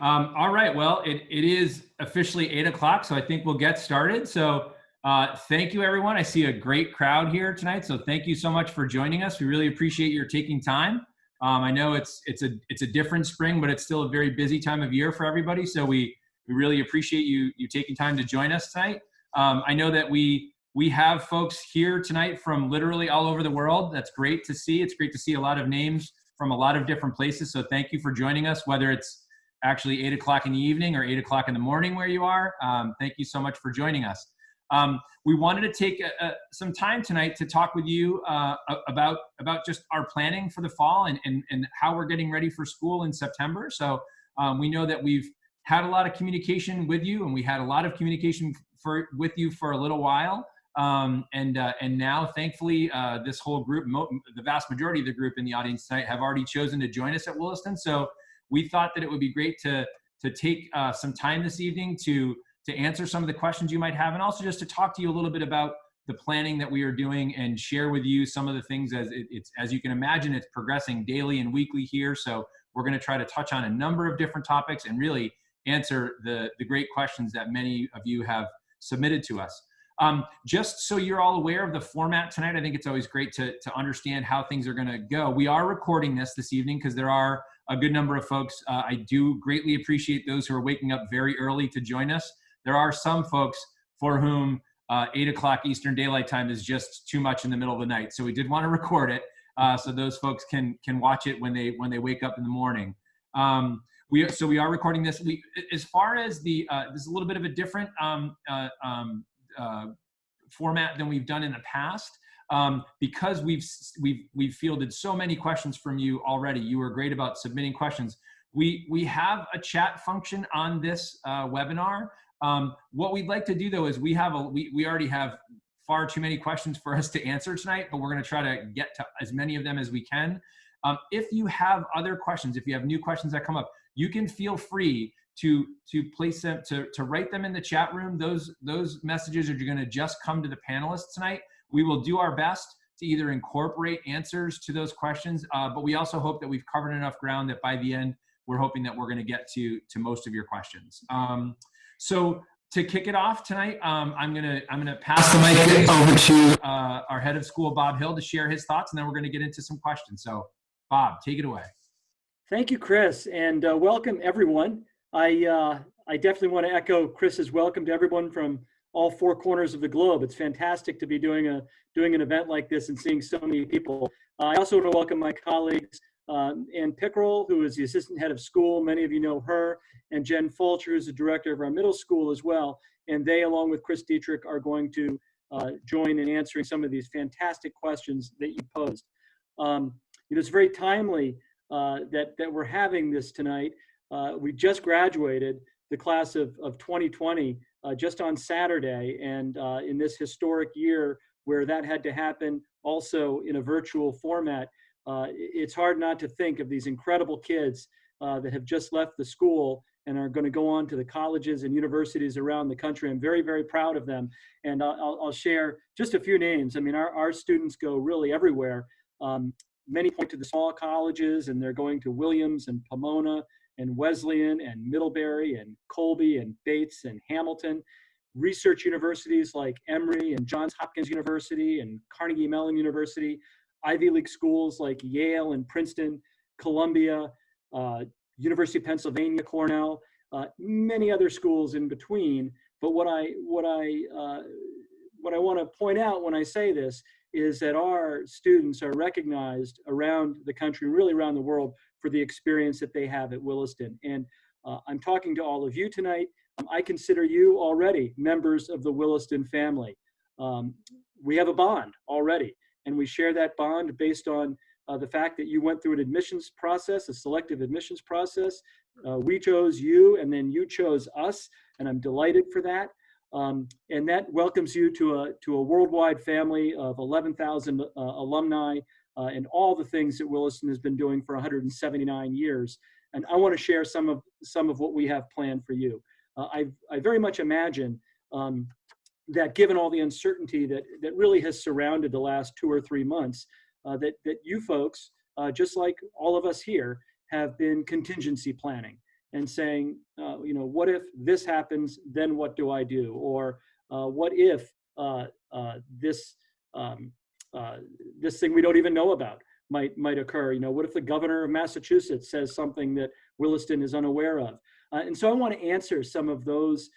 All right, well, it is officially 8 o'clock, so I think we'll get started. So thank you, everyone. I see a great crowd here tonight, so thank you so much for joining us. We really appreciate your taking time. I know it's a different spring, but it's still a very busy time of year for everybody, so we really appreciate you taking time to join us tonight. I know that we have folks here tonight from literally all over the world. That's great to see. It's great to see a lot of names from a lot of different places, so thank you for joining us, whether it's actually 8 o'clock in the evening or 8 o'clock in the morning where you are. Thank you so much for joining us. We wanted to take some time tonight to talk with you about just our planning for the fall and how we're getting ready for school in September. So we know that we've had a lot of communication with you, and we had a lot of communication with you for a little while. And now, thankfully, this whole group, the vast majority of the group in the audience tonight, have already chosen to join us at Williston. So we thought that it would be great to take some time this evening to answer some of the questions you might have, and also just to talk to you a little bit about the planning that we are doing and share with you some of the things as you can imagine, it's progressing daily and weekly here. So we're going to try to touch on a number of different topics and really answer the great questions that many of you have submitted to us. Just so you're all aware of the format tonight, I think it's always great to understand how things are going to go. We are recording this evening because there are a good number of folks. I do greatly appreciate those who are waking up very early to join us. There are some folks for whom 8 o'clock Eastern Daylight Time is just too much in the middle of the night. So we did want to record it so those folks can watch it when they wake up in the morning. We are recording this. As far as this is a little bit of a different format than we've done in the past. Because we've fielded so many questions from you already. You were great about submitting questions. We have a chat function on this webinar. What we'd like to do though is we already have far too many questions for us to answer tonight, but we're going to try to get to as many of them as we can. If you have other questions, if you have new questions that come up, you can feel free to place them, to write them in the chat room. Those messages are going to just come to the panelists tonight. We will do our best to either incorporate answers to those questions, but we also hope that we've covered enough ground that by the end, we're hoping that we're going to get to most of your questions. So to kick it off tonight, I'm gonna pass the mic over to our head of school, Bob Hill, to share his thoughts, and then we're going to get into some questions. So, Bob, take it away. Thank you, Chris, and welcome everyone. I definitely want to echo Chris's welcome to everyone from all four corners of the globe. It's fantastic to be doing an event like this and seeing so many people. I also want to welcome my colleagues, Ann Pickrell, who is the assistant head of school. Many of you know her, and Jen Fulcher, who's the director of our middle school as well. And they, along with Chris Dietrich, are going to join in answering some of these fantastic questions that you posed. It's very timely that we're having this tonight. We just graduated the class of 2020 just on Saturday, and in this historic year where that had to happen also in a virtual format, it's hard not to think of these incredible kids that have just left the school and are going to go on to the colleges and universities around the country. I'm very, very proud of them. And I'll share just a few names. I mean, our students go really everywhere. Many point to the small colleges, and they're going to Williams and Pomona and Wesleyan and Middlebury and Colby and Bates and Hamilton. Research universities like Emory and Johns Hopkins University and Carnegie Mellon University. Ivy League schools like Yale and Princeton, Columbia, University of Pennsylvania, Cornell, many other schools in between. But what I want to point out when I say this is that our students are recognized around the country, really around the world, for the experience that they have at Williston. And I'm talking to all of you tonight. I consider you already members of the Williston family. We have a bond already, and we share that bond based on the fact that you went through an admissions process, a selective admissions process. We chose you, and then you chose us, and I'm delighted for that. And that welcomes you to a worldwide family of 11,000 alumni and all the things that Williston has been doing for 179 years. And I want to share some of what we have planned for you. I very much imagine that given all the uncertainty that really has surrounded the last 2 or 3 months, that you folks, just like all of us here, have been contingency planning. and saying, what if this happens, then what do I do? Or what if this this thing we don't even know about might occur? What if the governor of Massachusetts says something that Williston is unaware of? And so I want to answer some of those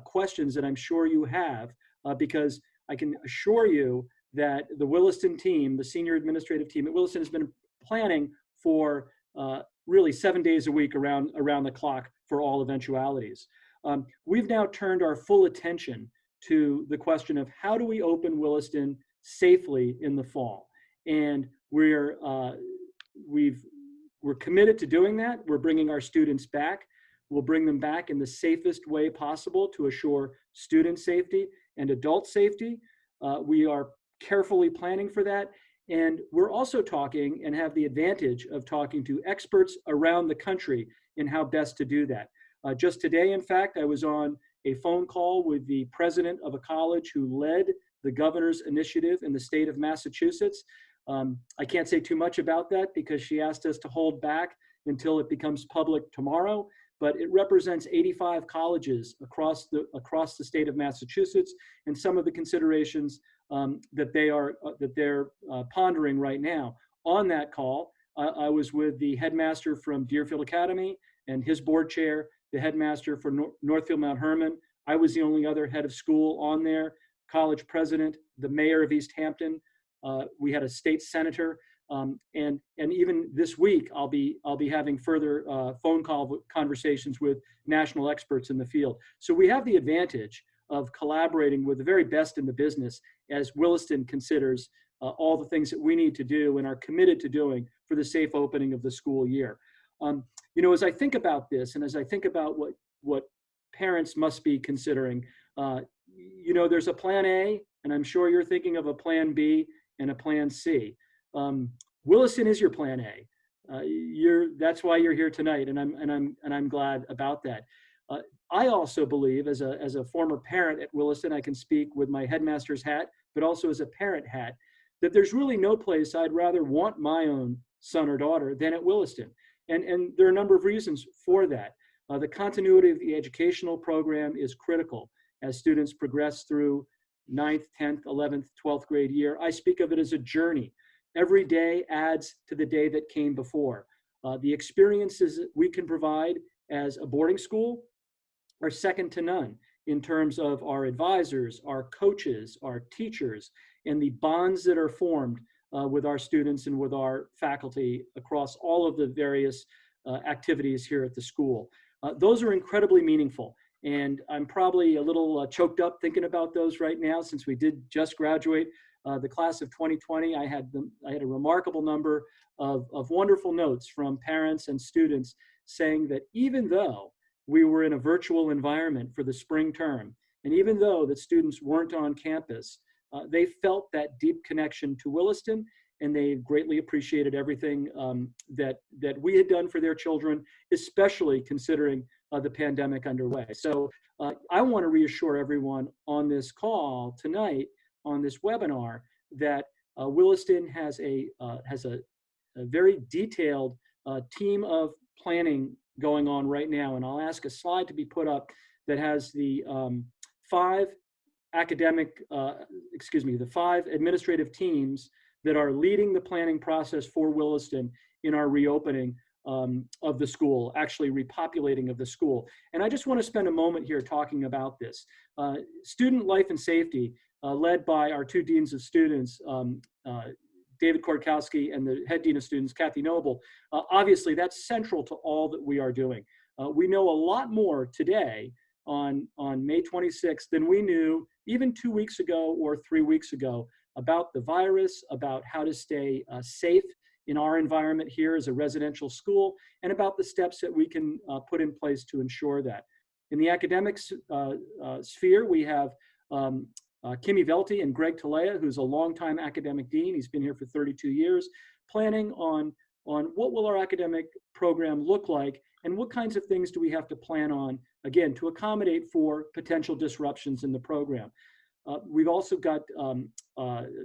questions that I'm sure you have, because I can assure you that the Williston team, the senior administrative team at Williston, has been planning for really 7 days a week around the clock for all eventualities. We've now turned our full attention to the question of how do we open Williston safely in the fall, and we're committed to doing that. We're bringing our students back. We'll bring them back in the safest way possible to assure student safety and adult safety. We are carefully planning for that. And we're also talking and have the advantage of talking to experts around the country in how best to do that. Just today, in fact, I was on a phone call with the president of a college who led the governor's initiative in the state of Massachusetts. I can't say too much about that because she asked us to hold back until it becomes public tomorrow, but it represents 85 colleges across the state of Massachusetts, and some of the considerations that they're pondering right now. On that call, I was with the headmaster from Deerfield Academy and his board chair, the headmaster for Northfield Mount Hermon. I was the only other head of school on there, college president, the mayor of East Hampton. We had a state senator, and even this week I'll be having further phone call conversations with national experts in the field. So we have the advantage of collaborating with the very best in the business as Williston considers all the things that we need to do and are committed to doing for the safe opening of the school year. As I think about this, and as I think about what parents must be considering, there's a plan A, and I'm sure you're thinking of a plan B and a plan C. Williston is your plan A. That's why you're here tonight, and I'm glad about that. I also believe, as a former parent at Williston, I can speak with my headmaster's hat, but also as a parent hat, that there's really no place I'd rather want my own son or daughter than at Williston. And there are a number of reasons for that. The continuity of the educational program is critical as students progress through 9th, 10th, 11th, 12th grade year. I speak of it as a journey. Every day adds to the day that came before. The experiences that we can provide as a boarding school are second to none in terms of our advisors, our coaches, our teachers, and the bonds that are formed with our students and with our faculty across all of the various activities here at the school. Those are incredibly meaningful. And I'm probably a little choked up thinking about those right now, since we did just graduate the class of 2020. I had a remarkable number of wonderful notes from parents and students saying that even though we were in a virtual environment for the spring term, and even though the students weren't on campus, they felt that deep connection to Williston, and they greatly appreciated everything that we had done for their children, especially considering the pandemic underway. So I want to reassure everyone on this call tonight, on this webinar, that Williston has a very detailed team of planning going on right now. And I'll ask a slide to be put up that has the five administrative teams that are leading the planning process for Williston in our reopening of the school, actually repopulating of the school. And I just want to spend a moment here talking about this. Student life and safety, led by our two deans of students, David Korkowski, and the head dean of students, Kathy Noble. Obviously, that's central to all that we are doing. We know a lot more today on May 26th than we knew even 2 weeks ago or 3 weeks ago about the virus, about how to stay safe in our environment here as a residential school, and about the steps that we can put in place to ensure that. In the academic sphere, we have Kimmy Velty and Greg Talea, who's a longtime academic dean. He's been here for 32 years, planning on what will our academic program look like, and what kinds of things do we have to plan on, again, to accommodate for potential disruptions in the program. We've also got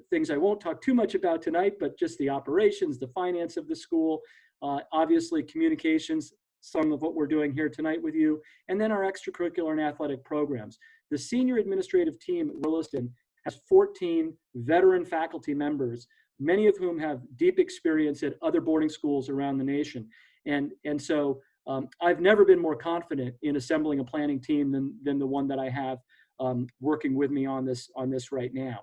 things I won't talk too much about tonight, but just the operations, the finance of the school, obviously communications, some of what we're doing here tonight with you, and then our extracurricular and athletic programs. The senior administrative team at Williston has 14 veteran faculty members, many of whom have deep experience at other boarding schools around the nation. And so I've never been more confident in assembling a planning team than the one that I have working with me on this right now.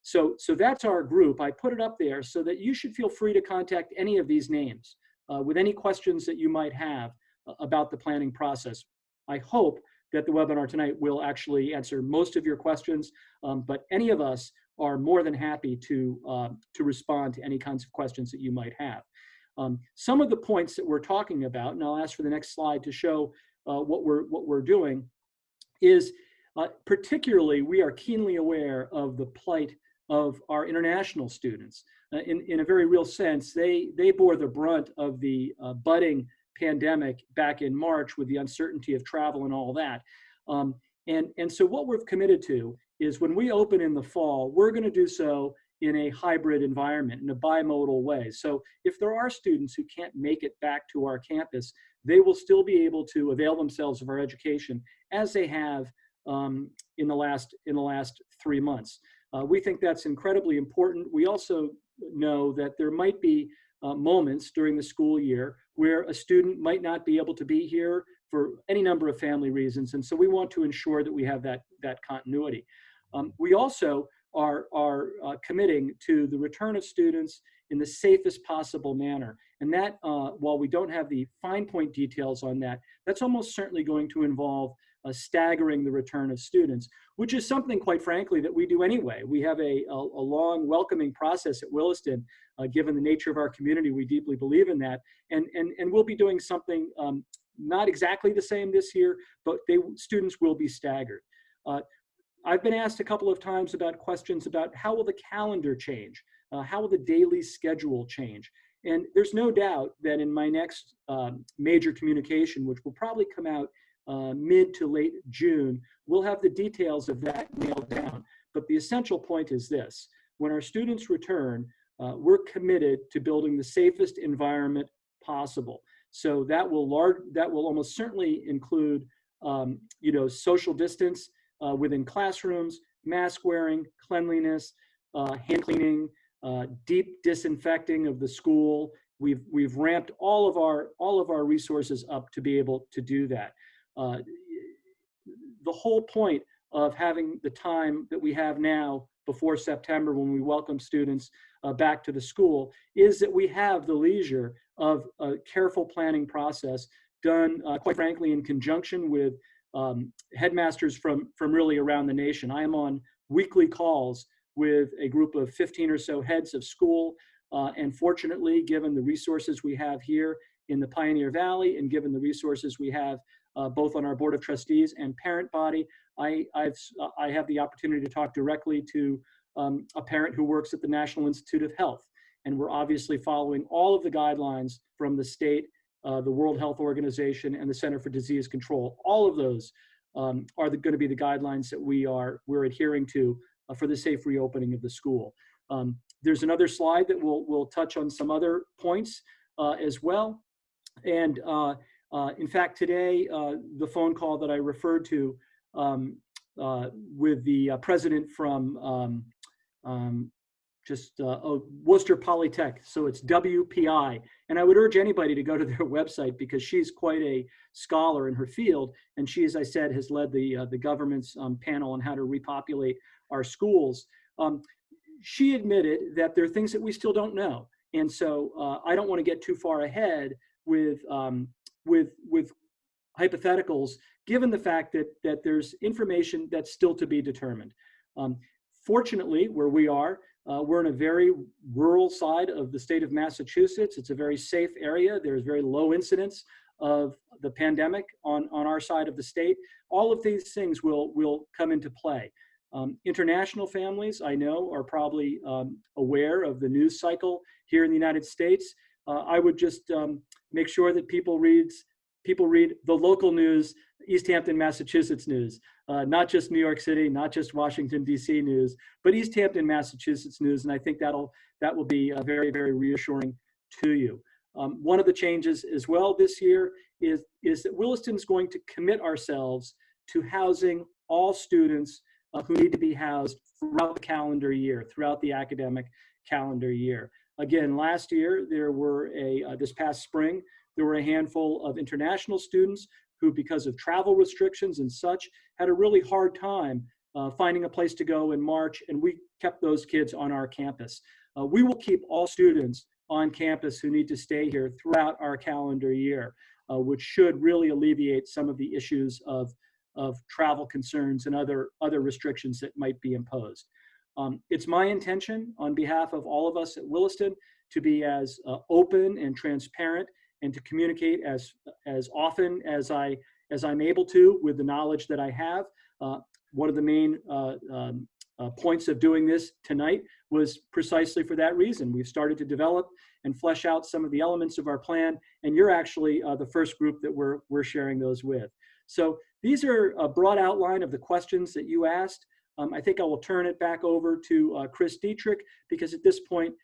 So that's our group. I put it up there so that you should feel free to contact any of these names with any questions that you might have about the planning process. I hope that the webinar tonight will actually answer most of your questions, but any of us are more than happy to respond to any kinds of questions that you might have. Some of the points that we're talking about, and I'll ask for the next slide to show what we're doing, is particularly we are keenly aware of the plight of our international students. In a very real sense, they bore the brunt of the budding pandemic back in March with the uncertainty of travel and all that. And so what we've committed to is when we open in the fall, we're going to do so in a hybrid environment, in a bimodal way. So if there are students who can't make it back to our campus, they will still be able to avail themselves of our education as they have in the last 3 months. We think that's incredibly important. We also know that there might be moments during the school year where a student might not be able to be here for any number of family reasons. And so we want to ensure that we have that continuity. We also are committing to the return of students in the safest possible manner. And that, while we don't have the fine point details on that, that's almost certainly going to involve staggering the return of students, which is something, quite frankly, that we do anyway. We have a long welcoming process at Williston. Given the nature of our community, we deeply believe in that. And we'll be doing something not exactly the same this year, but students will be staggered. I've been asked a couple of times about questions about how will the calendar change? How will the daily schedule change? And there's no doubt that in my next major communication, which will probably come out mid to late June, we'll have the details of that nailed down. But the essential point is this: when our students return, we're committed to building the safest environment possible. So that will almost certainly include social distance within classrooms, mask wearing, cleanliness, hand cleaning, deep disinfecting of the school. We've ramped all of our resources up to be able to do that. The whole point of having the time that we have now before September, when we welcome students back to the school, is that we have the leisure of a careful planning process done, quite frankly, in conjunction with headmasters from really around the nation. I am on weekly calls with a group of 15 or so heads of school, and fortunately, given the resources we have here in the Pioneer Valley, and given the resources we have both on our Board of Trustees and parent body, I have the opportunity to talk directly to a parent who works at the National Institute of Health. And we're obviously following all of the guidelines from the state, the World Health Organization, and the Center for Disease Control. All of those are going to be the guidelines that we're adhering to for the safe reopening of the school. There's another slide that will touch on some other points as well. And in fact, today, the phone call that I referred to with the president from Worcester Polytech, so it's WPI. And I would urge anybody to go to their website because she's quite a scholar in her field. And she, as I said, has led the government's panel on how to repopulate our schools. She admitted that there are things that we still don't know. And so I don't want to get too far ahead with hypotheticals, given the fact that there's information that's still to be determined. Fortunately, where we are, we're in a very rural side of the state of Massachusetts. It's a very safe area. There's very low incidence of the pandemic on our side of the state. All of these things will come into play. International families, I know, are probably aware of the news cycle here in the United States. I would just make sure that people read the local news, East Hampton, Massachusetts news, not just New York City, not just Washington, D.C. news, but East Hampton, Massachusetts news. And I think that will be very, very reassuring to you. One of the changes as well this year is that Williston is going to commit ourselves to housing all students who need to be housed throughout the calendar year, throughout the academic calendar year. Again, last year, this past spring, there were a handful of international students who, because of travel restrictions and such, had a really hard time finding a place to go in March, and we kept those kids on our campus. We will keep all students on campus who need to stay here throughout our calendar year, which should really alleviate some of the issues of travel concerns and other restrictions that might be imposed. It's my intention on behalf of all of us at Williston to be as open and transparent and to communicate as often as I'm able to with the knowledge that I have. One of the main points of doing this tonight was precisely for that reason. We've started to develop and flesh out some of the elements of our plan, and you're actually the first group that we're sharing those with. So these are a broad outline of the questions that you asked. I think I will turn it back over to Chris Dietrich, because at this point,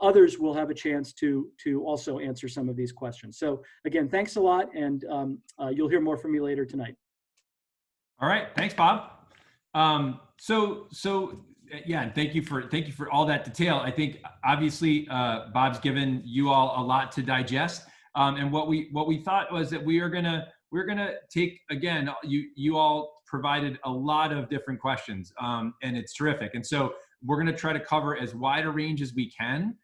others will have a chance to also answer some of these questions. So again, thanks a lot, and you'll hear more from me later tonight. All right, thanks, Bob. Yeah, and thank you for all that detail. I think obviously Bob's given you all a lot to digest, and what we thought was that we're gonna take, again, you all provided a lot of different questions, and it's terrific. And so we're gonna try to cover as wide a range as we can.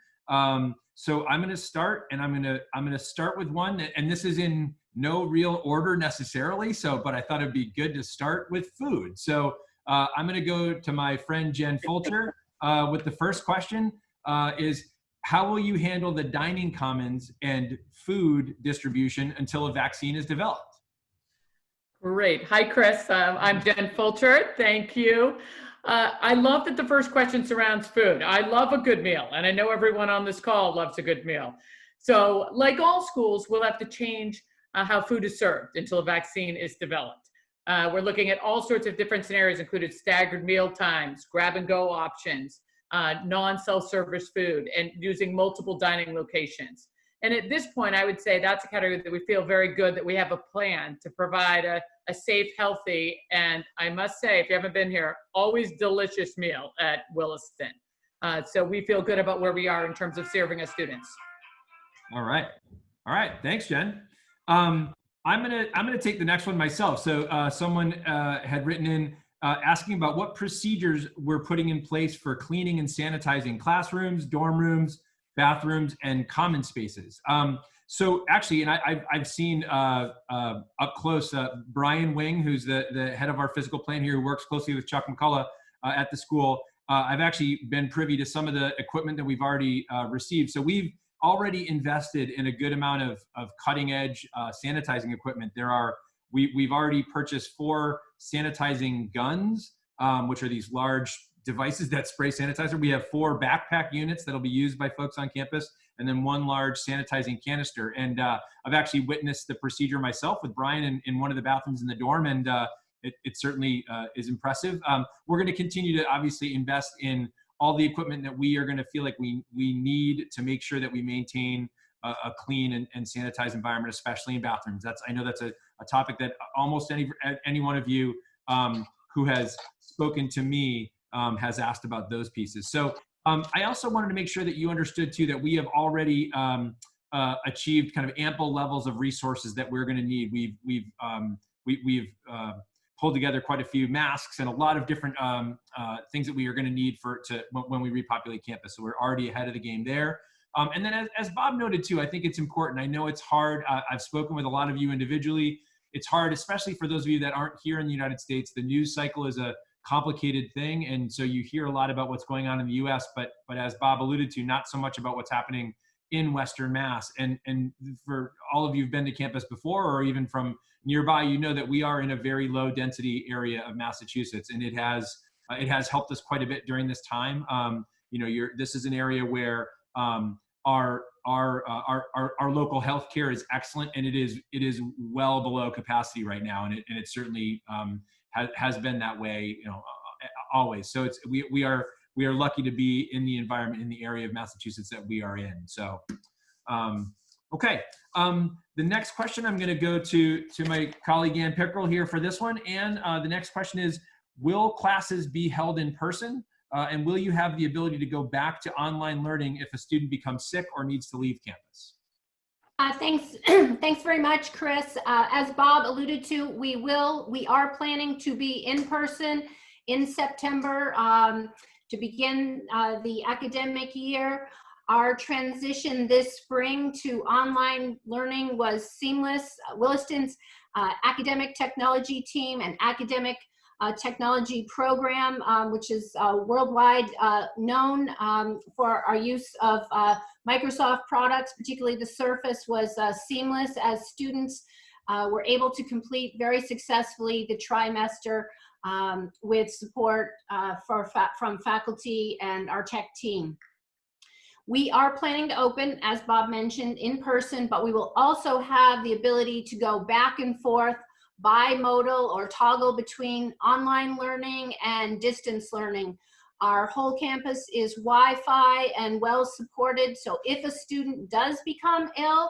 So I'm gonna start, and I'm gonna start with one, and this is in no real order necessarily. But I thought it'd be good to start with food. So I'm gonna go to my friend Jen Fulcher with the first question. Is how will you handle the dining commons and food distribution until a vaccine is developed? Great. Hi, Chris. I'm Jen Fulcher. Thank you. I love that the first question surrounds food. I love a good meal, and I know everyone on this call loves a good meal. So like all schools, we'll have to change how food is served until a vaccine is developed. We're looking at all sorts of different scenarios, including staggered meal times, grab-and-go options, non-self-service food, and using multiple dining locations. And at this point, I would say that's a category that we feel very good that we have a plan to provide a safe, healthy, and I must say, if you haven't been here, always delicious meal at Williston. So we feel good about where we are in terms of serving our students. All right. Thanks, Jen. I'm gonna take the next one myself. So someone had written in asking about what procedures we're putting in place for cleaning and sanitizing classrooms, dorm rooms, bathrooms, and common spaces. So actually, and I've seen up close Brian Wing, who's the head of our physical plan here, who works closely with Chuck McCullough at the school. I've actually been privy to some of the equipment that we've already received. So we've already invested in a good amount of cutting edge sanitizing equipment. We've already purchased 4 sanitizing guns, which are these large devices that spray sanitizer. We have 4 backpack units that'll be used by folks on campus, and then 1 large sanitizing canister. And I've actually witnessed the procedure myself with Brian in one of the bathrooms in the dorm, and it certainly is impressive. We're going to continue to obviously invest in all the equipment that we are going to feel like we need to make sure that we maintain a clean and sanitized environment, especially in bathrooms. I know that's a topic that almost any one of you who has spoken to me has asked about those pieces. So I also wanted to make sure that you understood too that we have already achieved kind of ample levels of resources that we're going to need. We've pulled together quite a few masks and a lot of different things that we are going to need when we repopulate campus. So we're already ahead of the game there. And then as Bob noted too, I think it's important. I know it's hard. I've spoken with a lot of you individually. It's hard, especially for those of you that aren't here in the United States. The news cycle is a complicated thing. And so you hear a lot about what's going on in the US, but as Bob alluded to, not so much about what's happening in Western Mass. And for all of you who've been to campus before, or even from nearby, you know that we are in a very low density area of Massachusetts, and it has helped us quite a bit during this time. This is an area where our local healthcare is excellent, and it is well below capacity right now, and it certainly has been that way, always. So we are lucky to be in the environment in the area of Massachusetts that we are in. So Okay. The next question, I'm going to go to my colleague Ann Pickrell here for this one. And the next question is, will classes be held in person? And will you have the ability to go back to online learning if a student becomes sick or needs to leave campus? Thanks, thanks very much, Chris. As Bob alluded to, we are planning to be in person in September to begin the academic year. Our transition this spring to online learning was seamless. Williston's academic technology team and academic technology program, which is worldwide known for our use of Microsoft products, particularly the Surface, was seamless as students were able to complete very successfully the trimester with support from faculty and our tech team. We are planning to open, as Bob mentioned, in person, but we will also have the ability to go back and forth bimodal or toggle between online learning and distance learning. Our whole campus is Wi-Fi and well supported, so if a student does become ill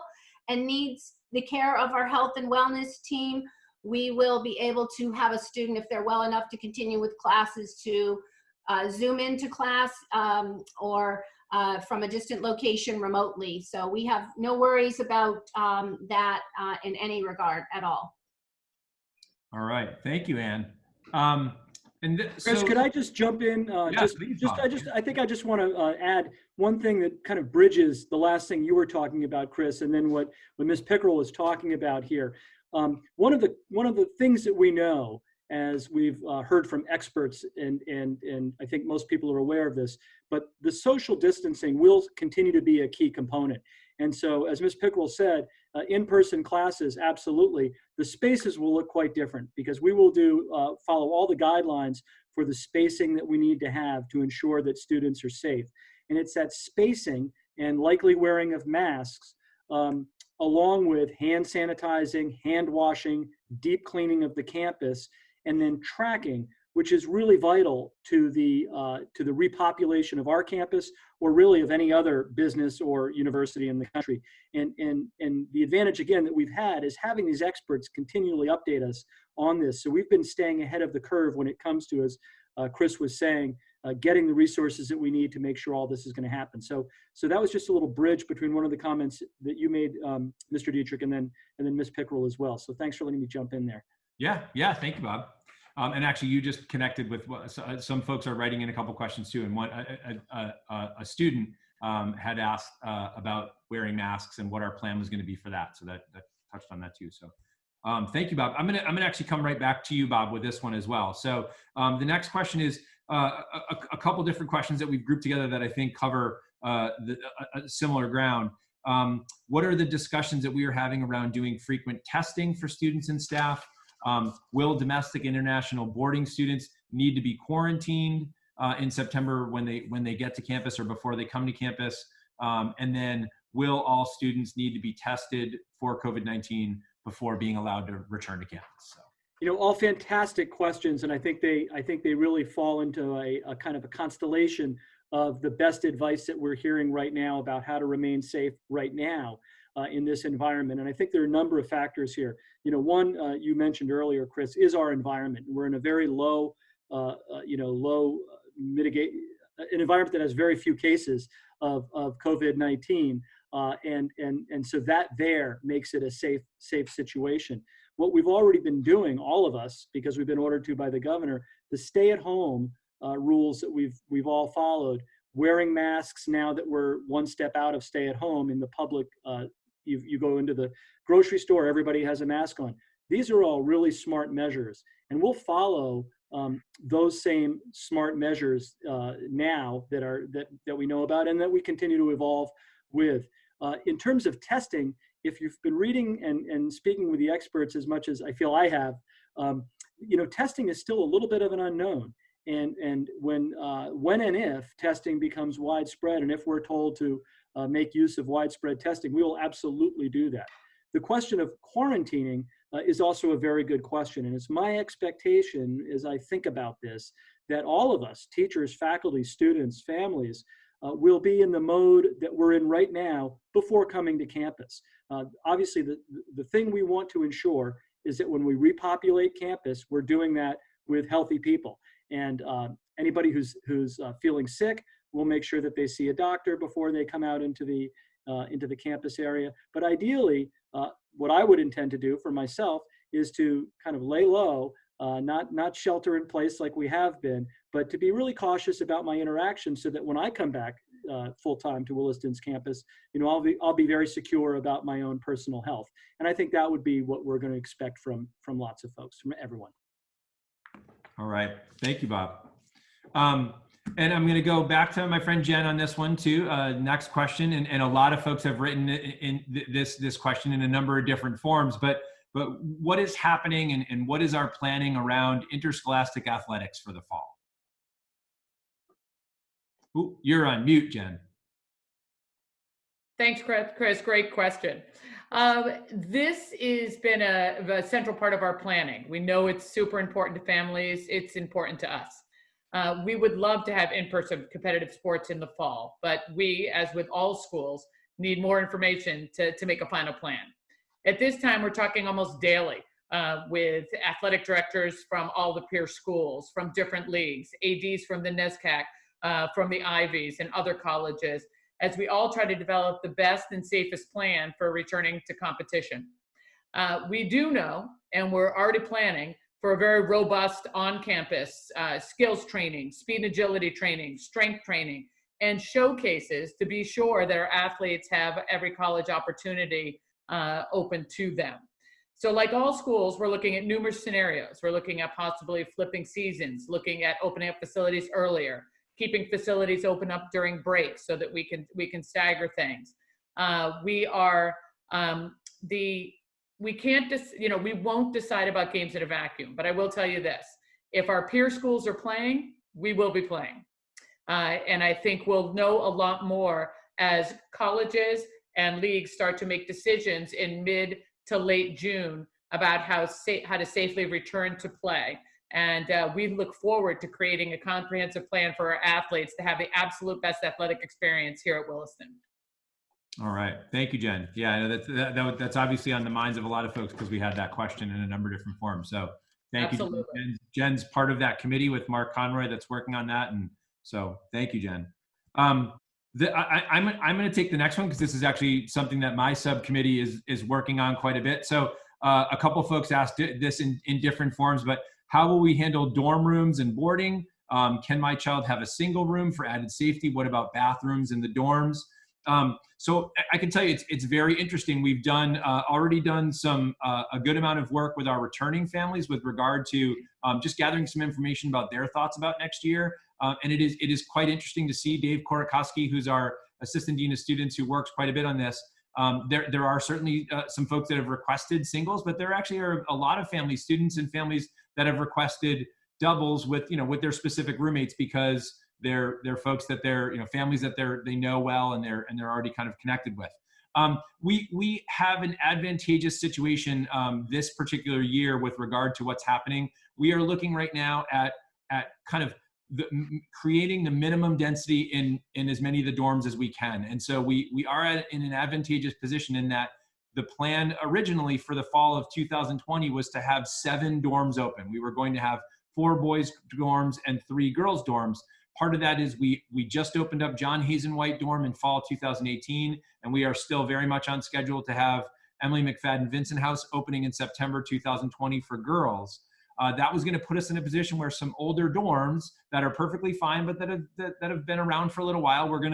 and needs the care of our health and wellness team, we will be able to have a student, if they're well enough to continue with classes, to Zoom into class or from a distant location remotely. So we have no worries about that in any regard at all. All right. Thank you, Ann. Chris, could I just jump in? Please, Bob. I think I just want to add one thing that kind of bridges the last thing you were talking about, Chris, and then what Ms. Pickrell was talking about here. One of the things that we know, as we've heard from experts, and I think most people are aware of this, but the social distancing will continue to be a key component. And so, as Ms. Pickrell said, in-person classes, absolutely. The spaces will look quite different because we will follow all the guidelines for the spacing that we need to have to ensure that students are safe. And it's that spacing and likely wearing of masks, along with hand sanitizing, hand washing, deep cleaning of the campus, and then tracking, which is really vital to the repopulation of our campus, or really of any other business or university in the country. And the advantage, again, that we've had is having these experts continually update us on this. So we've been staying ahead of the curve when it comes to, as Chris was saying, getting the resources that we need to make sure all this is going to happen. So that was just a little bridge between one of the comments that you made, Mr. Dietrich, and then Ms. Pickrell as well. So thanks for letting me jump in there. Yeah. Thank you, Bob. And actually, you just connected with some folks are writing in a couple questions too. And one, a student had asked about wearing masks and what our plan was going to be for that. So that touched on that too. So thank you, Bob. I'm gonna actually come right back to you, Bob, with this one as well. So the next question is a couple different questions that we've grouped together that I think cover a similar ground. What are the discussions that we are having around doing frequent testing for students and staff? Will domestic international boarding students need to be quarantined in September when they get to campus or before they come to campus? And then will all students need to be tested for COVID-19 before being allowed to return to campus? So. All fantastic questions, and I think they really fall into a kind of a constellation of the best advice that we're hearing right now about how to remain safe right now in this environment. And I think there are a number of factors here. One you mentioned earlier, Chris, is our environment. We're in a very low mitigate, an environment that has very few cases of COVID-19, and so that there makes it a safe situation. What we've already been doing, all of us, because we've been ordered to by the governor, the stay-at-home rules that we've all followed, wearing masks now that we're one step out of stay-at-home in the public. You go into the grocery store, everybody has a mask on. These are all really smart measures, and we'll follow those same smart measures now that we know about and that we continue to evolve with. In terms of testing, if you've been reading and speaking with the experts as much as I feel I have, testing is still a little bit of an unknown. And when and if testing becomes widespread, and if we're told to make use of widespread testing, we will absolutely do that. The question of quarantining is also a very good question. And it's my expectation, as I think about this, that all of us, teachers, faculty, students, families, we'll be in the mode that we're in right now before coming to campus. Obviously, the thing we want to ensure is that when we repopulate campus, we're doing that with healthy people. And anybody who's feeling sick, we'll make sure that they see a doctor before they come out into the campus area. But ideally, what I would intend to do for myself is to kind of lay low, not shelter in place like we have been, but to be really cautious about my interactions so that when I come back full time to Williston's campus, I'll be very secure about my own personal health. And I think that would be what we're going to expect from lots of folks, from everyone. All right. Thank you, Bob. And I'm going to go back to my friend Jen on this one too. Next question, and a lot of folks have written in this question in a number of different forms, but what is happening and what is our planning around interscholastic athletics for the fall? Ooh, you're on mute, Jen. Thanks, Chris. Great question. This has been a central part of our planning. We know it's super important to families. It's important to us. We would love to have in-person competitive sports in the fall, but we, as with all schools, need more information to make a final plan. At this time, we're talking almost daily with athletic directors from all the peer schools, from different leagues, ADs from the NESCAC, from the Ivies and other colleges, as we all try to develop the best and safest plan for returning to competition. We do know, and we're already planning for a very robust on-campus skills training, speed and agility training, strength training, and showcases to be sure that our athletes have every college opportunity open to them. So like all schools, we're looking at numerous scenarios. We're looking at possibly flipping seasons, looking at opening up facilities earlier, keeping facilities open up during breaks so that we can stagger things. We won't decide about games in a vacuum, but I will tell you this: if our peer schools are playing, we will be playing, and I think we'll know a lot more as colleges and leagues start to make decisions in mid to late June about how to safely return to play. And we look forward to creating a comprehensive plan for our athletes to have the absolute best athletic experience here at Williston. All right. Thank you, Jen. Yeah, I know that's obviously on the minds of a lot of folks because we had that question in a number of different forms. So thank you. Jen's part of that committee with Mark Conroy that's working on that. And so thank you, Jen. I'm going to take the next one because this is actually something that my subcommittee is working on quite a bit. So a couple folks asked this in different forms, but how will we handle dorm rooms and boarding? Can my child have a single room for added safety? What about bathrooms in the dorms? So I can tell you it's very interesting. We've already done a good amount of work with our returning families with regard to just gathering some information about their thoughts about next year. And it is quite interesting to see Dave Korakowski, who's our Assistant Dean of Students who works quite a bit on this. There are certainly some folks that have requested singles, but there actually are a lot of families, students and families that have requested doubles with their specific roommates because they're folks that families that they know well and they're already kind of connected with. We have an advantageous situation this particular year with regard to what's happening. We are looking right now at kind of creating the minimum density in as many of the dorms as we can. And so we are in an advantageous position in that the plan originally for the fall of 2020 was to have 7 dorms open. We were going to have 4 boys dorms and 3 girls dorms. Part of that is we just opened up John Hazen White dorm in fall 2018, and we are still very much on schedule to have Emily McFadden Vincent House opening in September 2020 for girls. That was going to put us in a position where some older dorms that are perfectly fine, but that have been around for a little while, we're going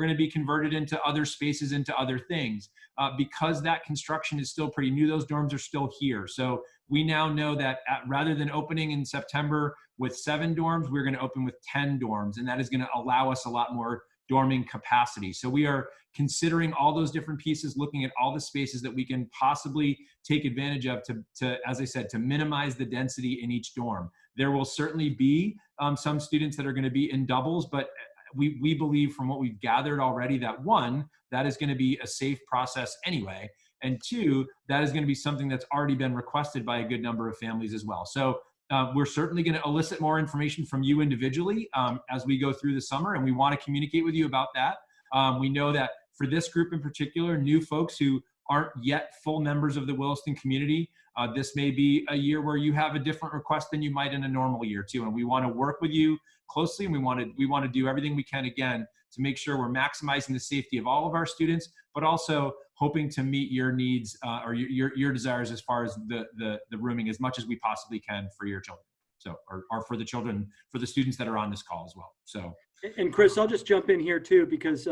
to be converted into other spaces, into other things. Because that construction is still pretty new, those dorms are still here. So we now know that rather than opening in September with 7 dorms, we're going to open with 10 dorms, and that is going to allow us a lot more dorming capacity. So we are considering all those different pieces, looking at all the spaces that we can possibly take advantage of to as I said, to minimize the density in each dorm. There will certainly be some students that are going to be in doubles, but we believe from what we've gathered already that 1, that is going to be a safe process anyway, and 2, that is going to be something that's already been requested by a good number of families as well. So we're certainly going to elicit more information from you individually as we go through the summer, and we want to communicate with you about that. We know that for this group in particular, new folks who aren't yet full members of the Williston community, this may be a year where you have a different request than you might in a normal year too. And we want to work with you closely, and we want to do everything we can, again, to make sure we're maximizing the safety of all of our students, but also hoping to meet your needs or your desires as far as the rooming as much as we possibly can for your children. So, or for the children, for the students that are on this call as well. So, and Chris, I'll just jump in here too, because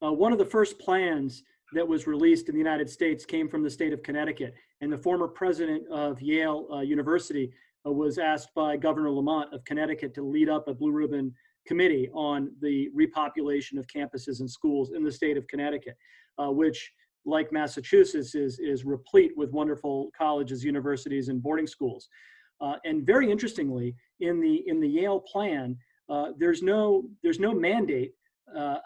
one of the first plans that was released in the United States came from the state of Connecticut, and the former president of Yale University was asked by Governor Lamont of Connecticut to lead up a Blue Ribbon Committee on the repopulation of campuses and schools in the state of Connecticut, which, like Massachusetts, is replete with wonderful colleges, universities, and boarding schools. And very interestingly, in the Yale plan, there's no mandate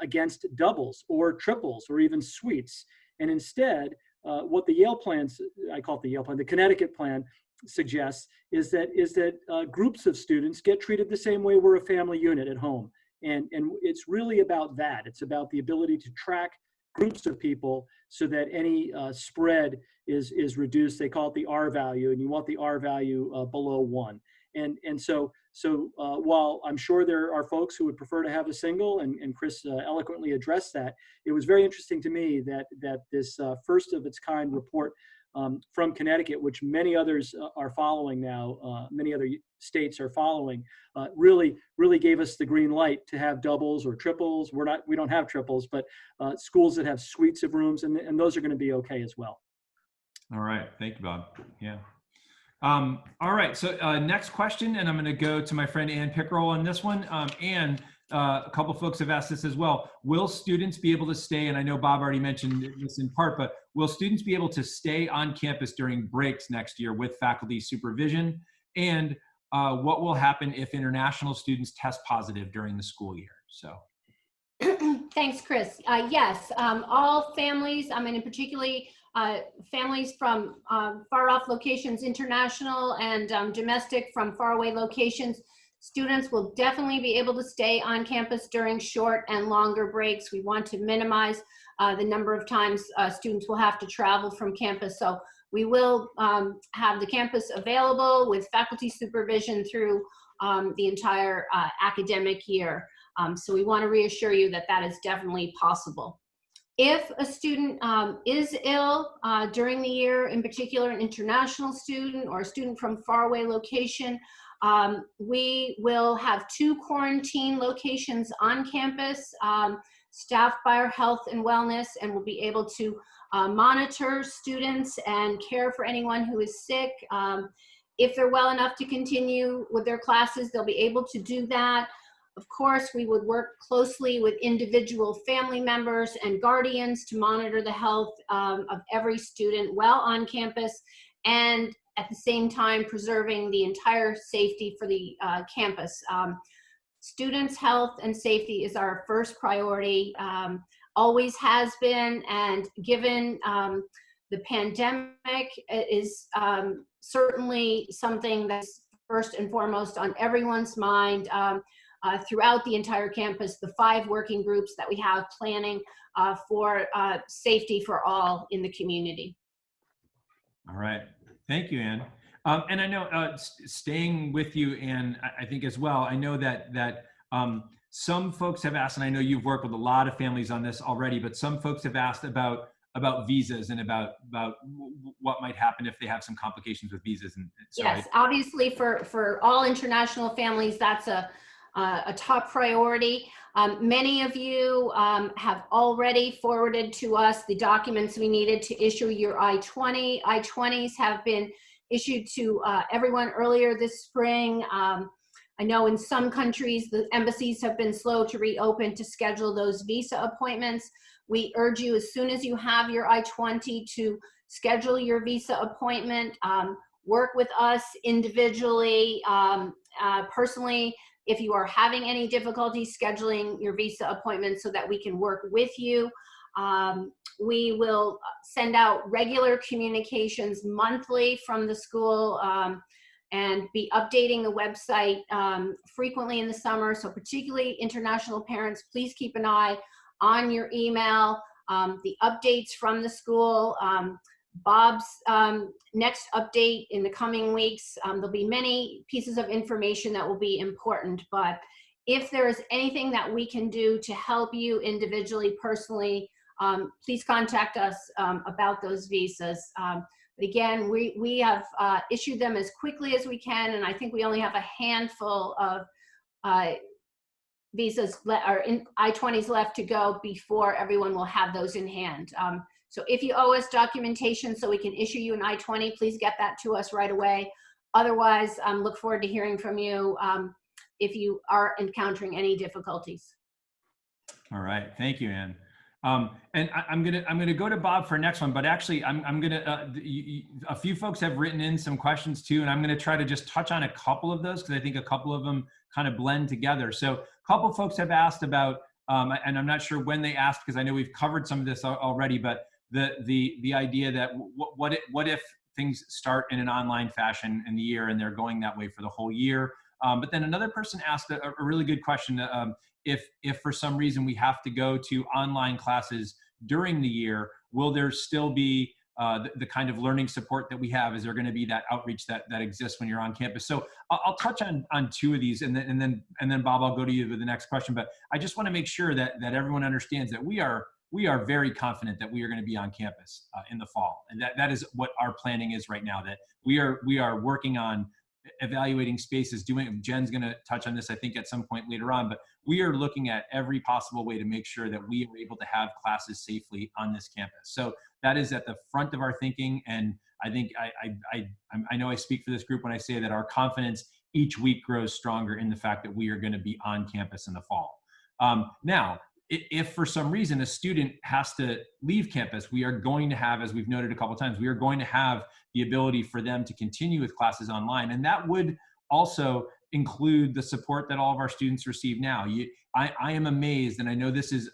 against doubles or triples or even suites. And instead, what the Yale plans, I call it the Yale plan, the Connecticut plan suggests is that groups of students get treated the same way we're a family unit at home. And it's really about that. It's about the ability to track groups of people so that any spread is reduced. They call it the R value, and you want the R value below 1. And so while I'm sure there are folks who would prefer to have a single, and Chris eloquently addressed that, it was very interesting to me that this first of its kind report from Connecticut, which many others are following now, many other states are following, really gave us the green light to have doubles or triples. We don't have triples, but schools that have suites of rooms, and those are going to be okay as well. All right, thank you, Bob. Yeah. All right, so next question, and I'm going to go to my friend Ann Pickerel on this one. And a couple folks have asked this as well. Will students be able to stay, and I know Bob already mentioned this in part, but will students be able to stay on campus during breaks next year with faculty supervision? And what will happen if international students test positive during the school year? So. Thanks, Chris. Yes, all families, I mean, particularly families from far off locations, international and domestic from faraway locations, students will definitely be able to stay on campus during short and longer breaks. We want to minimize the number of times students will have to travel from campus. So we will have the campus available with faculty supervision through the entire academic year. So we want to reassure you that that is definitely possible. If a student is ill during the year, in particular an international student or a student from faraway location, we will have 2 quarantine locations on campus, staffed by our health and wellness, and we'll be able to monitor students and care for anyone who is sick. If they're well enough to continue with their classes, they'll be able to do that. Of course, we would work closely with individual family members and guardians to monitor the health of every student while on campus, and at the same time preserving the entire safety for the campus. Students' health and safety is our first priority, always has been, and given the pandemic, it is certainly something that's first and foremost on everyone's mind. Throughout the entire campus, the 5 working groups that we have planning for safety for all in the community. All right, thank you, Ann. And I know staying with you, Ann, I think as well, I know that some folks have asked, and I know you've worked with a lot of families on this already, but some folks have asked about visas and about what might happen if they have some complications with visas. And so yes, obviously for all international families, that's a top priority. Many of you have already forwarded to us the documents we needed to issue your I-20. I-20s have been issued to everyone earlier this spring. I know in some countries, the embassies have been slow to reopen to schedule those visa appointments. We urge you, as soon as you have your I-20, to schedule your visa appointment. Work with us individually, personally, if you are having any difficulty scheduling your visa appointment so that we can work with you. We will send out regular communications monthly from the school and be updating the website frequently in the summer. So particularly international parents, please keep an eye on your email, the updates from the school. Bob's next update in the coming weeks, there'll be many pieces of information that will be important, but if there is anything that we can do to help you individually, personally, please contact us about those visas. But again, we have issued them as quickly as we can, and I think we only have a handful of visas or I-20s left to go before everyone will have those in hand. So if you owe us documentation so we can issue you an I-20, please get that to us right away. Otherwise, look forward to hearing from you if you are encountering any difficulties. All right, thank you, Ann. And I'm gonna go to Bob for next one, but actually I'm gonna a few folks have written in some questions too, and I'm gonna try to just touch on a couple of those because I think a couple of them kind of blend together. So a couple folks have asked about, and I'm not sure when they asked because I know we've covered some of this already, but the idea that what if things start in an online fashion in the year and they're going that way for the whole year. But then another person asked a really good question. If for some reason we have to go to online classes during the year, will there still be the kind of learning support that we have? Is there going to be that outreach that exists when you're on campus? So I'll touch on two of these, and then Bob, I'll go to you with the next question. But I just want to make sure that everyone understands that we are very confident that we are going to be on campus in the fall, and that is what our planning is right now. That we are working on evaluating spaces. Jen's going to touch on this, I think, at some point later on, but we are looking at every possible way to make sure that we are able to have classes safely on this campus. So that is at the front of our thinking, and I think I know I speak for this group when I say that our confidence each week grows stronger in the fact that we are going to be on campus in the fall. Now, if for some reason a student has to leave campus, we are going to have, as we've noted a couple of times, we are going to have the ability for them to continue with classes online. And that would also include the support that all of our students receive now. I am amazed, and I know this is,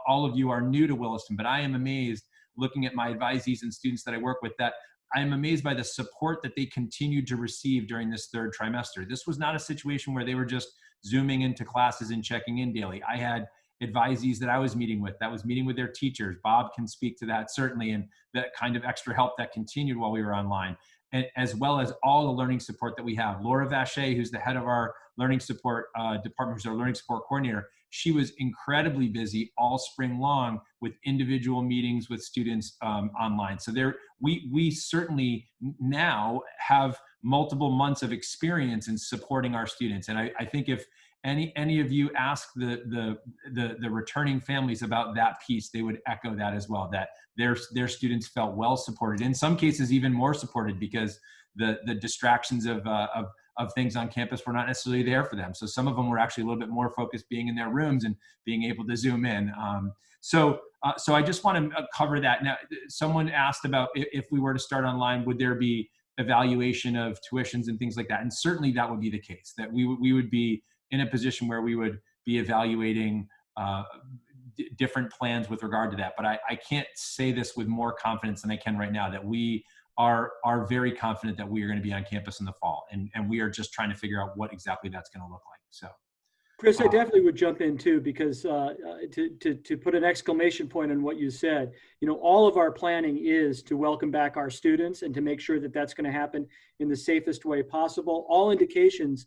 all of you are new to Williston, but I am amazed looking at my advisees and students that I work with, that I am amazed by the support that they continued to receive during this third trimester. This was not a situation where they were just Zooming into classes and checking in daily. I had advisees that I was meeting with, that was meeting with their teachers. Bob can speak to that certainly, and that kind of extra help that continued while we were online, and as well as all the learning support that we have. Laura Vacher, who's the head of our learning support department, who's our learning support coordinator, she was incredibly busy all spring long with individual meetings with students online. So we certainly now have multiple months of experience in supporting our students. And I think if any of you ask the returning families about that piece, they would echo that as well, that their students felt well supported, in some cases even more supported, because the distractions of things on campus were not necessarily there for them. So some of them were actually a little bit more focused being in their rooms and being able to Zoom in. So I just want to cover that. Now, someone asked about if we were to start online, would there be evaluation of tuitions and things like that? And certainly that would be the case, that we would be in a position where we would be evaluating different plans with regard to that. But I can't say this with more confidence than I can right now, that we are very confident that we are going to be on campus in the fall. And we are just trying to figure out what exactly that's going to look like. So, Chris, I definitely would jump in too, because to put an exclamation point on what you said, all of our planning is to welcome back our students and to make sure that that's going to happen in the safest way possible. All indications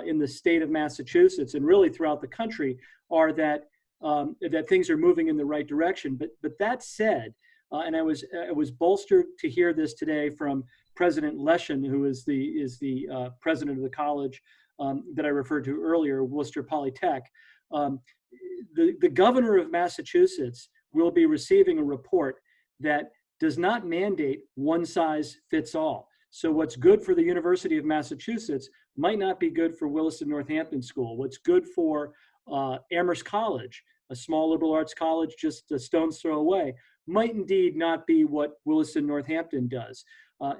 in the state of Massachusetts and really throughout the country are that that things are moving in the right direction. But that said, and I was bolstered to hear this today from President Leshin, who is the president of the college that I referred to earlier, Worcester Polytech. The governor of Massachusetts will be receiving a report that does not mandate one size fits all. So what's good for the University of Massachusetts might not be good for Williston Northampton School. What's good for Amherst College, a small liberal arts college just a stone's throw away, might indeed not be what Williston Northampton does.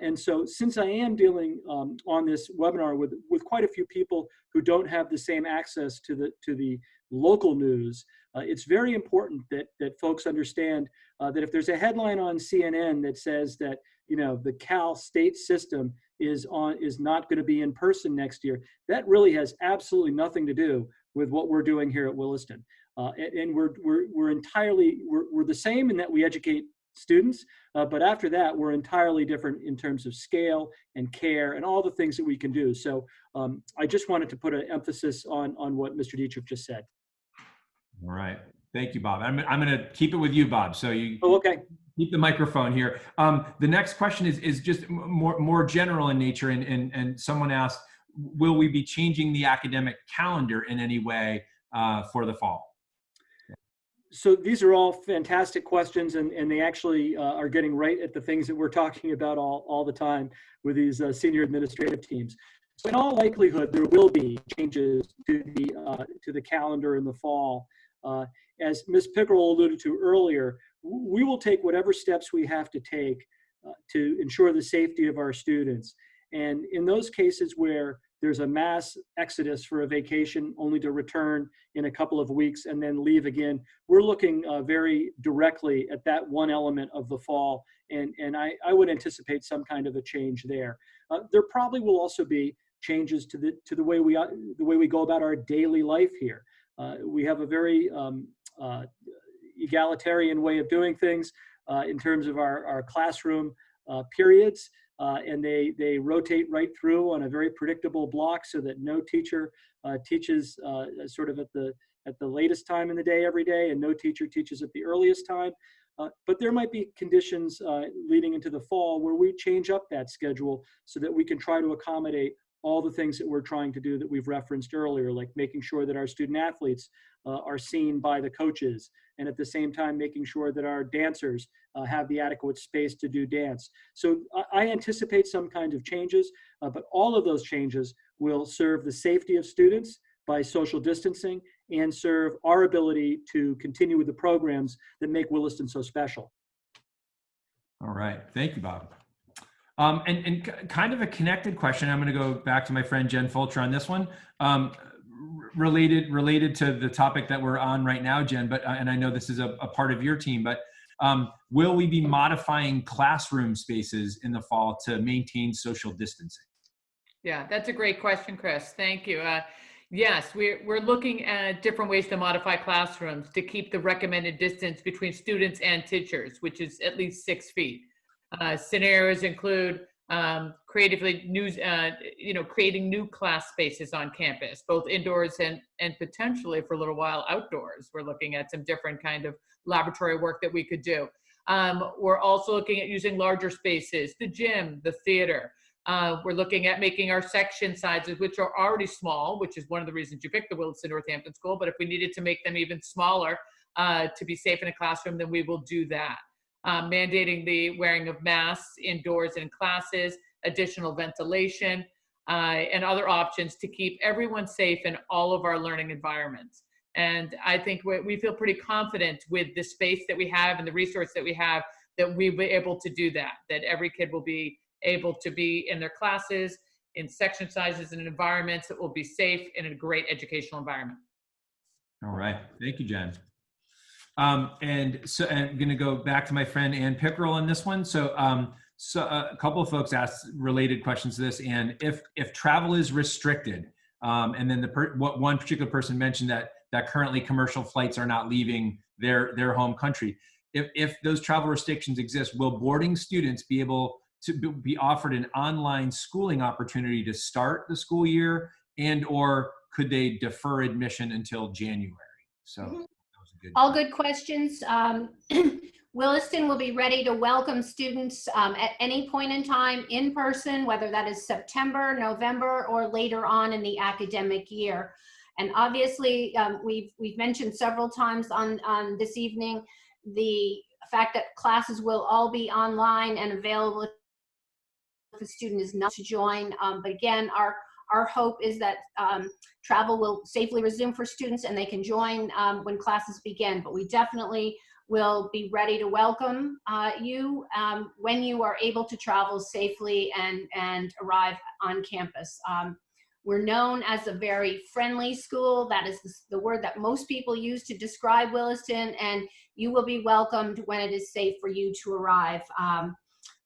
And so since I am dealing on this webinar with quite a few people who don't have the same access to the local news, it's very important that folks understand that if there's a headline on CNN that says that, you know, the Cal State system is not going to be in person next year, that really has absolutely nothing to do with what we're doing here at Williston. And we're entirely, we're the same in that we educate students, but after that, we're entirely different in terms of scale and care and all the things that we can do. So I just wanted to put an emphasis on what Mr. Dietrich just said. All right. Thank you, Bob. I'm going to keep it with you, Bob. So you okay. Keep the microphone here. The next question is just more general in nature. And someone asked, will we be changing the academic calendar in any way for the fall? So these are all fantastic questions, and they actually are getting right at the things that we're talking about all the time with these senior administrative teams. So in all likelihood, there will be changes to the calendar in the fall. As Ms. Pickerel alluded to earlier, we will take whatever steps we have to take to ensure the safety of our students. And in those cases where there's a mass exodus for a vacation only to return in a couple of weeks and then leave again, we're looking very directly at that one element of the fall. And I would anticipate some kind of a change there. There probably will also be changes to the way we go about our daily life here. We have a very egalitarian way of doing things in terms of our classroom periods. And they rotate right through on a very predictable block so that no teacher teaches sort of at the latest time in the day every day, and no teacher teaches at the earliest time. But there might be conditions leading into the fall where we change up that schedule so that we can try to accommodate all the things that we're trying to do that we've referenced earlier, like making sure that our student athletes are seen by the coaches, and at the same time making sure that our dancers have the adequate space to do dance. So I anticipate some kind of changes, but all of those changes will serve the safety of students by social distancing and serve our ability to continue with the programs that make Williston so special. All right, thank you, Bob. And kind of a connected question. I'm going to go back to my friend Jen Fulcher on this one, related to the topic that we're on right now, Jen. But and I know this is a part of your team, but will we be modifying classroom spaces in the fall to maintain social distancing? Yeah, that's a great question, Chris. Thank you. Yes, we're looking at different ways to modify classrooms to keep the recommended distance between students and teachers, which is at least 6 feet. Scenarios include creating new class spaces on campus, both indoors and potentially for a little while outdoors. We're looking at some different kind of laboratory work that we could do. We're also looking at using larger spaces, the gym, the theater. We're looking at making our section sizes, which are already small, which is one of the reasons you picked the Williston Northampton School. But if we needed to make them even smaller to be safe in a classroom, then we will do that. Mandating the wearing of masks indoors in classes, additional ventilation, and other options to keep everyone safe in all of our learning environments. And I think we feel pretty confident with the space that we have and the resource that we have that we'll be able to do that every kid will be able to be in their classes, in section sizes and environments that will be safe in a great educational environment. All right, thank you, Jen. And so I'm going to go back to my friend Ann Pickerel on this one. So, a couple of folks asked related questions to this. And if travel is restricted, and then what one particular person mentioned that currently commercial flights are not leaving their home country. If those travel restrictions exist, will boarding students be able to be offered an online schooling opportunity to start the school year, or could they defer admission until January? So. All good questions. Williston will be ready to welcome students at any point in time in person, whether that is September, November, or later on in the academic year. And obviously, we've mentioned several times on this evening the fact that classes will all be online and available if the student is not to join. But again, our hope is that travel will safely resume for students and they can join when classes begin. But we definitely will be ready to welcome you when you are able to travel safely and arrive on campus. We're known as a very friendly school. That is the word that most people use to describe Williston, and you will be welcomed when it is safe for you to arrive.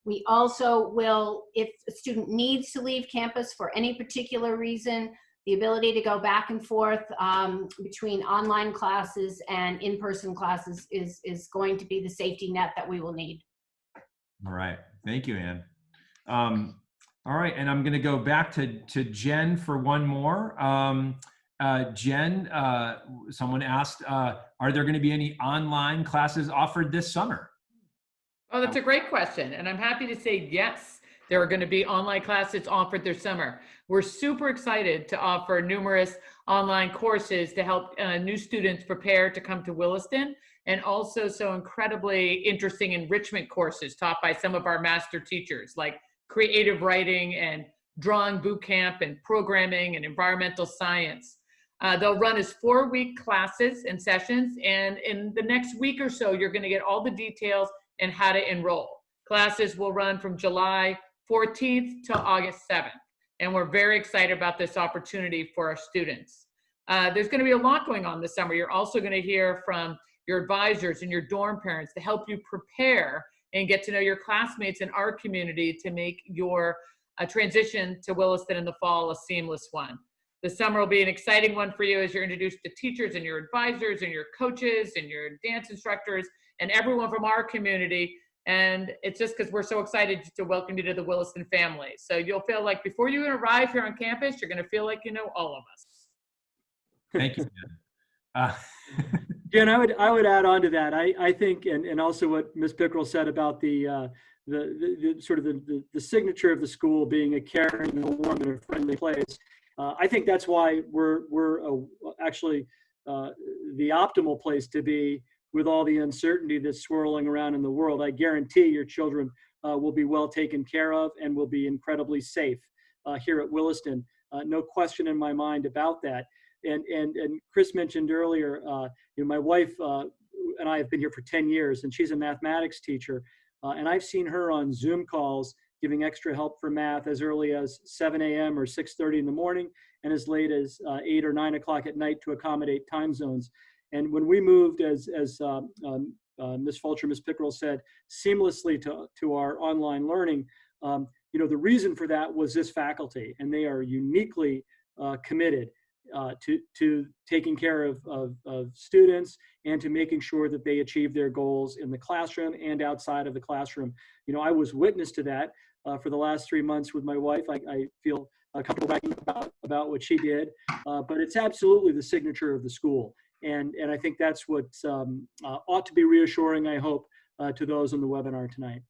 We also will, if a student needs to leave campus for any particular reason, the ability to go back and forth between online classes and in-person classes is going to be the safety net that we will need. All right. Thank you, Ann. All right. And I'm going to go back to Jen for one more. Jen, someone asked, are there going to be any online classes offered this summer? Oh, that's a great question. And I'm happy to say yes, there are going to be online classes offered this summer. We're super excited to offer numerous online courses to help new students prepare to come to Williston, and also so incredibly interesting enrichment courses taught by some of our master teachers, like creative writing and drawing boot camp and programming and environmental science. They'll run as 4-week classes and sessions. And in the next week or so, you're going to get all the details and how to enroll. Classes will run from July 14th to August 7th. And we're very excited about this opportunity for our students. There's going to be a lot going on this summer. You're also going to hear from your advisors and your dorm parents to help you prepare and get to know your classmates in our community to make your transition to Williston in the fall a seamless one. The summer will be an exciting one for you as you're introduced to teachers and your advisors and your coaches and your dance instructors and everyone from our community. And it's just because we're so excited to welcome you to the Williston family. So you'll feel like before you arrive here on campus, you're going to feel like you know all of us. Thank you, Jen. Jen, I would add on to that. I think, and also what Ms. Pickrell said about the sort of the signature of the school being a caring, a warm, and a friendly place. I think that's why we're actually the optimal place to be with all the uncertainty that's swirling around in the world. I guarantee your children will be well taken care of and will be incredibly safe here at Williston. No question in my mind about that. And Chris mentioned earlier, my wife and I have been here for 10 years, and she's a mathematics teacher. And I've seen her on Zoom calls giving extra help for math as early as 7 a.m. or 6:30 in the morning, and as late as 8 or 9 o'clock at night to accommodate time zones. And when we moved, as Ms. Fulcher, Ms. Pickrell said, seamlessly to our online learning, the reason for that was this faculty, and they are uniquely committed to taking care of students and to making sure that they achieve their goals in the classroom and outside of the classroom. I was witness to that for the last 3 months with my wife. I feel comfortable bragging about what she did, but it's absolutely the signature of the school. And I think that's what ought to be reassuring, I hope, to those on the webinar tonight.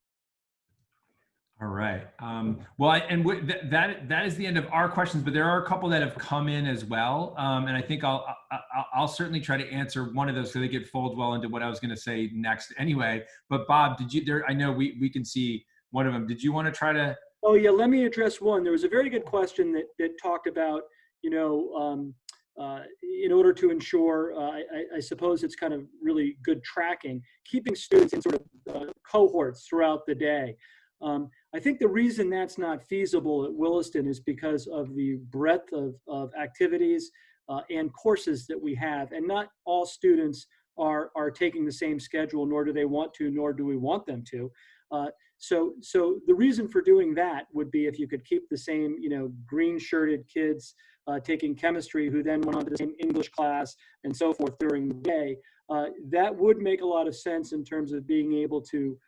All right. That is the end of our questions, but there are a couple that have come in as well. And I think I'll certainly try to answer one of those so they could fold well into what I was going to say next anyway. But Bob, I know we can see one of them. Did you want to try to? Oh yeah, let me address one. There was a very good question that talked about, in order to ensure, I suppose it's kind of really good tracking, keeping students in sort of cohorts throughout the day. I think the reason that's not feasible at Williston is because of the breadth of activities and courses that we have, and not all students are taking the same schedule, nor do they want to, nor do we want them to. So the reason for doing that would be if you could keep the same, green-shirted kids taking chemistry who then went on to the same English class and so forth during the day. That would make a lot of sense in terms of being able to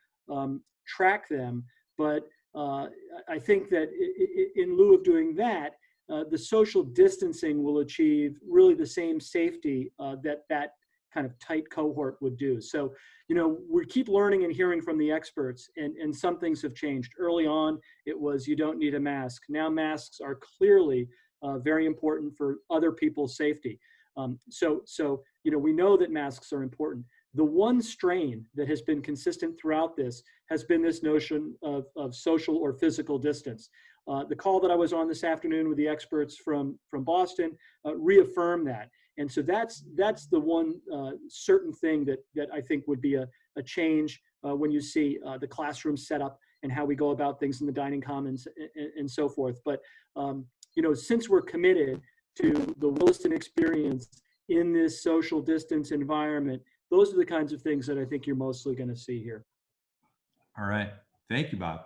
track them. But I think that in lieu of doing that, the social distancing will achieve really the same safety that kind of tight cohort would do. So, we keep learning and hearing from the experts, and some things have changed. Early on, it was you don't need a mask. Now masks are clearly very important for other people's safety. So we know that masks are important. The one strain that has been consistent throughout this has been this notion of social or physical distance. The call that I was on this afternoon with the experts from Boston reaffirmed that. And so that's the one certain thing that I think would be a change when you see the classroom setup and how we go about things in the dining commons and so forth. But since we're committed to the Williston experience in this social distance environment, those are the kinds of things that I think you're mostly going to see here. All right. Thank you, Bob.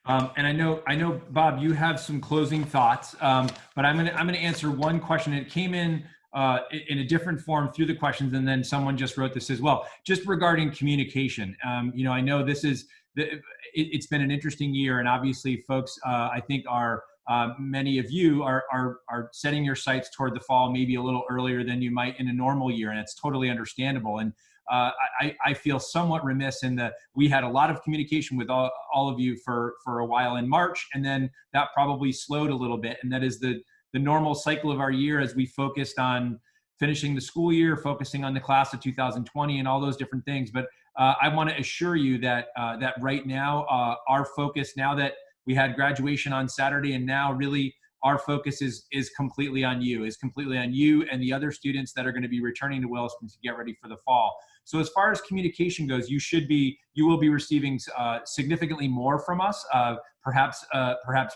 And I know, Bob, you have some closing thoughts, but I'm gonna answer one question. It came in a different form through the questions, and then someone just wrote this as well, just regarding communication. I know this is it's been an interesting year, and obviously, folks, I think many of you are setting your sights toward the fall maybe a little earlier than you might in a normal year, and it's totally understandable. And I feel somewhat remiss in that we had a lot of communication with all of you for a while in March, and then that probably slowed a little bit. And that is the normal cycle of our year as we focused on finishing the school year, focusing on the class of 2020 and all those different things. But I want to assure you that right now, our focus, now that we had graduation on Saturday, and now really our focus is completely on you, and the other students that are going to be returning to Williston to get ready for the fall. So as far as communication goes, you will be receiving significantly more from us, perhaps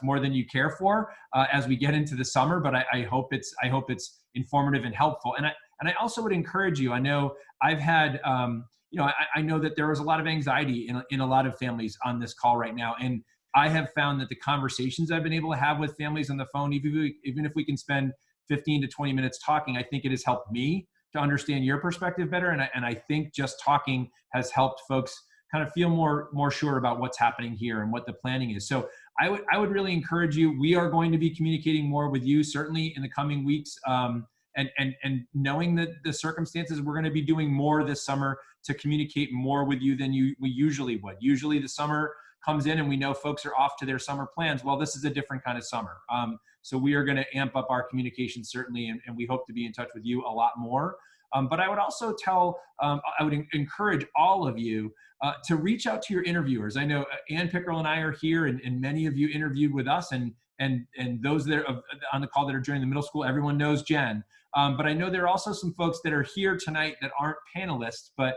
more than you care for as we get into the summer. But I hope it's informative and helpful. And I also would encourage you. I know I've had I know that there was a lot of anxiety in a lot of families on this call right now, and I have found that the conversations I've been able to have with families on the phone, even if we can spend 15 to 20 minutes talking, I think it has helped me to understand your perspective better. And I think just talking has helped folks kind of feel more sure about what's happening here and what the planning is. So I would really encourage you. We are going to be communicating more with you, certainly in the coming weeks. And knowing that the circumstances, we're going to be doing more this summer to communicate more with you than we usually would. Usually the summer comes in and we know folks are off to their summer plans. Well, this is a different kind of summer. So we are going to amp up our communication, certainly, and we hope to be in touch with you a lot more. But I would also I would encourage all of you to reach out to your interviewers. I know Ann Pickerel and I are here, and many of you interviewed with us, and those that are on the call that are joining the middle school, everyone knows Jen. But I know there are also some folks that are here tonight that aren't panelists, but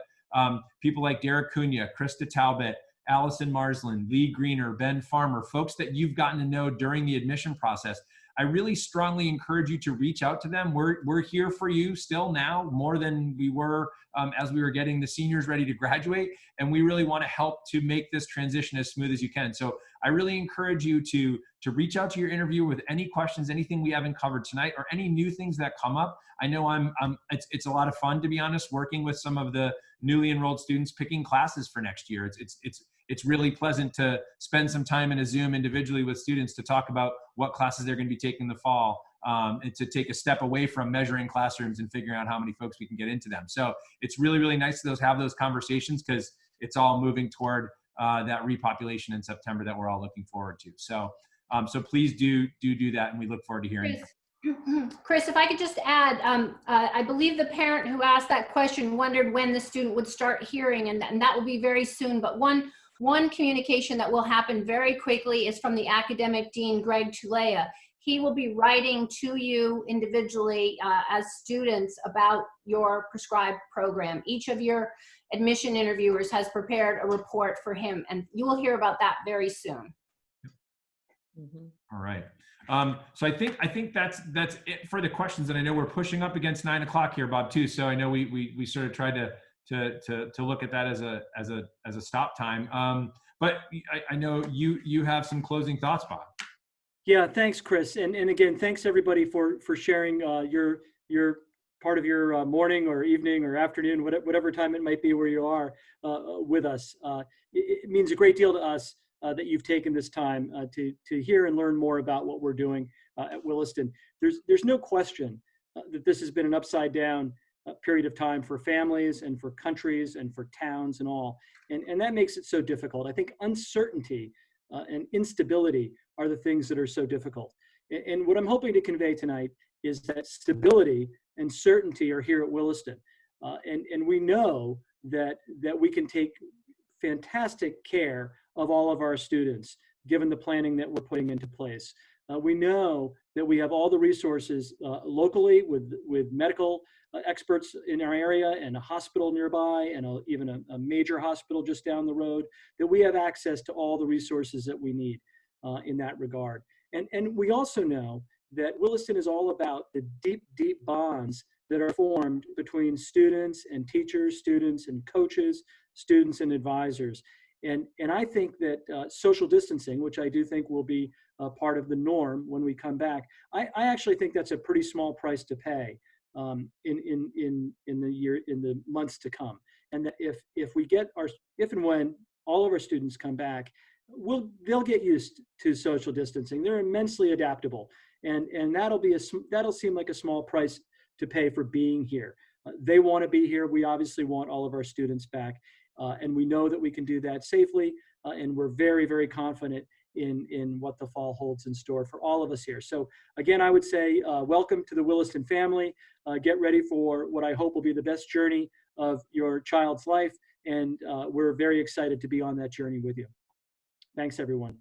people like Derek Cunha, Krista Talbot, Allison Marsland, Lee Greener, Ben Farmer, folks that you've gotten to know during the admission process. I really strongly encourage you to reach out to them. We're here for you still now, more than we were as we were getting the seniors ready to graduate. And we really want to help to make this transition as smooth as you can. So I really encourage you to reach out to your interviewer with any questions, anything we haven't covered tonight, or any new things that come up. I know it's a lot of fun, to be honest, working with some of the newly enrolled students picking classes for next year. It's really pleasant to spend some time in a Zoom individually with students to talk about what classes they're going to be taking in the fall, and to take a step away from measuring classrooms and figuring out how many folks we can get into them. So it's really, really nice to have those conversations, because it's all moving toward that repopulation in September that we're all looking forward to. So please do that, and we look forward to hearing from you. Chris, if I could just add, I believe the parent who asked that question wondered when the student would start hearing, and that will be very soon. But one communication that will happen very quickly is from the academic dean, Greg Tulea. He will be writing to you individually as students about your prescribed program. Each of your admission interviewers has prepared a report for him, and you will hear about that very soon. Mm-hmm. All right. So I think that's it for the questions, and I know we're pushing up against 9 o'clock here, Bob, too. So I know we sort of tried to look at that as a stop time. But I know you have some closing thoughts, Bob. Yeah, thanks, Chris. And again, thanks everybody for sharing your part of your morning or evening or afternoon, whatever time it might be where you are with us. It means a great deal to us that you've taken this time to hear and learn more about what we're doing at Williston. There's no question that this has been an upside down period of time for families and for countries and for towns and all. And that makes it so difficult. I think uncertainty and instability are the things that are so difficult. And what I'm hoping to convey tonight is that stability and certainty are here at Williston. And we know that we can take fantastic care of all of our students, given the planning that we're putting into place. We know that we have all the resources locally with medical experts in our area and a hospital nearby and even a major hospital just down the road, that we have access to all the resources that we need in that regard. And we also know that Williston is all about the deep, deep bonds that are formed between students and teachers, students and coaches, students and advisors. And I think that social distancing, which I do think will be part of the norm when we come back, I actually think that's a pretty small price to pay in the months to come. And that if and when all of our students come back, they'll get used to social distancing. They're immensely adaptable, and that'll seem like a small price to pay for being here. They want to be here. We obviously want all of our students back, and we know that we can do that safely. And we're very, very confident in what the fall holds in store for all of us here. So again, I would say welcome to the Williston family. Get ready for what I hope will be the best journey of your child's life. And we're very excited to be on that journey with you. Thanks, everyone.